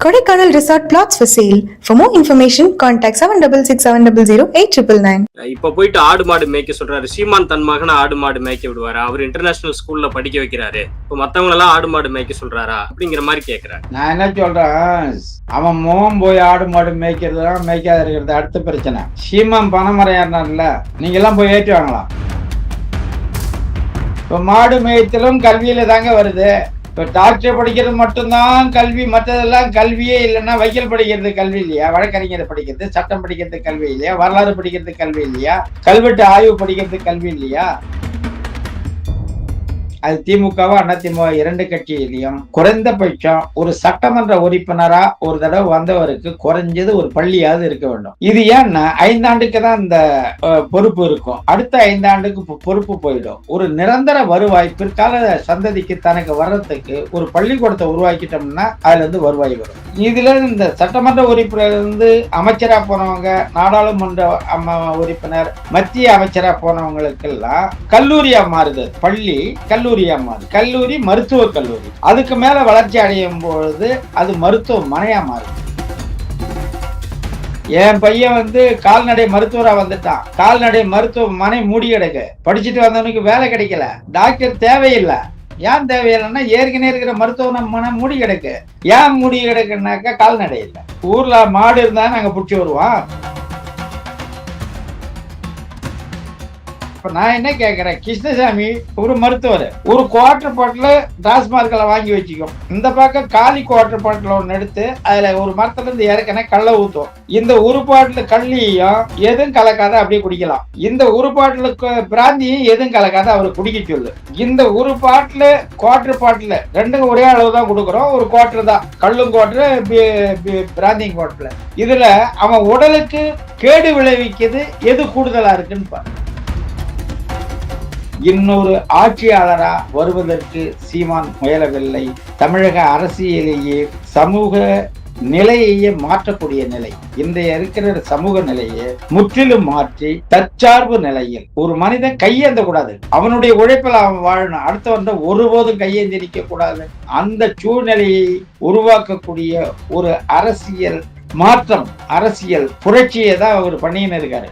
Kodaikanal Resort Plots for sale. For more information, contact 7667008999. இப்ப போயிட்டு ஆடு மாடு மேய்க்க சொல்றாரு. சீமான் தன் மகனை ஆடு மாடு மேய்க்க விடுவாரா? அவர் இன்டர்நேஷனல் ஸ்கூல்ல படிக்க வைக்கிறாரு. இப்ப மத்தவங்க எல்லாம் ஆடு மாடு மேய்க்க சொல்றாரா அப்படிங்கிற மாதிரி கேக்குறாரு. நான் என்ன சொல்றேன், அவன் மோகம் போய் ஆடு மாடு மேய்க்கிறதுலாம் மேய்க்காத இருக்கிறது அடுத்த பிரச்சனை. சீமான் பணமறையாடுனார்ல, நீங்க எல்லாம் போய் ஏற்றி வாங்கலாம். இப்ப மாடு மேய்த்தலும் கல்வியில தாங்க வருது. இப்போ டாக்டர் படிக்கிறது மட்டும்தான் கல்வி, மற்றதெல்லாம் கல்வியே இல்லைன்னா வைக்கல் படிக்கிறது கல்வி இல்லையா? வழக்கறிஞர் படிக்கிறது, சட்டம் படிக்கிறது கல்வி இல்லையா? வரலாறு படிக்கிறது கல்வி இல்லையா? கல்வெட்டு ஆய்வு படிக்கிறது கல்வி இல்லையா? அது திமுகவோ அதிமுக இரண்டு கட்சியிலையும் குறைந்தபட்சம் ஒரு சட்டமன்ற உறுப்பினரா ஒரு தடவை வந்தவருக்கு குறைஞ்சது ஒரு பள்ளியாவது இருக்க வேண்டும். இது ஏன்னா 5 ஆண்டுக்கு தான் இந்த பொறுப்பு இருக்கும், அடுத்த 5 ஆண்டுக்கு பொறுப்பு போயிடும். ஒரு நிரந்தர வருவாய் பிற்கால சந்ததிக்கு தனக்கு வர்றதுக்கு ஒரு பள்ளிக்கூடத்தை உருவாக்கிட்டோம்னா அதுல இருந்து வருவாய் வரும். இதுல இந்த சட்டமன்ற உறுப்பினர் இருந்து அமைச்சரா போனவங்க, நாடாளுமன்ற உறுப்பினர், மத்திய அமைச்சரா போனவங்களுக்கெல்லாம் கல்லூரியா மாறுது. பள்ளி கல்லூரி மருத்துவக் கல்லூரி. அதுக்கு மேல வளர்ச்சி அடையும் பொழுது அது மருத்துவமனையா மாறுது. என் பையன் கால்நடை மருத்துவரா வந்துட்டான். கால்நடை மருத்துவமனை மூடி கிடக்கு. படிச்சுட்டு வந்தவனுக்கு வேலை கிடைக்கல. டாக்டர் தேவையில்லை. ஏன் தேவையில்லைன்னா ஏற்கனவே இருக்கிற மருத்துவமனை மூடி கிடக்கு. ஏன் மூடி கிடக்குனாக்கா கால்நடை இல்லை. ஊர்ல மாடு இருந்தா நாங்க பிடிச்சி வருவோம். இப்ப நான் என்ன கேட்கிறேன், கிருஷ்ணசாமி ஒரு மருத்துவர், ஒரு குவார்டர் பாட்டில டாஸ்மார்க்ல வாங்கி வச்சுக்கும். இந்த பக்கம் காலி குவார்டர் பாட்டில் ஒன்று எடுத்து அதுல ஒரு மரத்துல இருந்து இறக்கின கல்ல ஊத்தும். இந்த ஒரு பாட்டில கள்ளியும் எதுவும் கலக்காத அப்படியே குடிக்கலாம். இந்த ஒரு பாட்டிலுக்கு பிராந்தியும் எதுவும் கலக்காத அவரு குடிக்க சொல்லு. இந்த ஒரு பாட்டில குவார்டர் பாட்டில ரெண்டுக்கும் ஒரே அளவு தான் கொடுக்குறோம். ஒரு குவார்டர் தான், கல்லும் குவார்டர், பிராந்தியும் குவார்டர்ல. இதுல அவன் உடலுக்கு கேடு விளைவிக்கிறது எது கூடுதலா இருக்குன்னு பாரு. இன்னொரு ஆட்சியாளரா வருவதற்கு சீமான் முயலவில்லை. தமிழக அரசியலேயே சமூக நிலையையே மாற்றக்கூடிய நிலை, இன்றைய இருக்கிற சமூக நிலையை முற்றிலும் மாற்றி தற்சார்பு நிலையில் ஒரு மனிதன் கையேந்த கூடாது. அவனுடைய உழைப்பில் அவன் வாழணும். அடுத்தவன் ஒருபோதும் கையேந்தி நிற்க கூடாது. அந்த சூழ்நிலையை உருவாக்கக்கூடிய ஒரு அரசியல் மாற்றம், அரசியல் புரட்சியை தான் அவர் பண்ணின்னு இருக்காரு.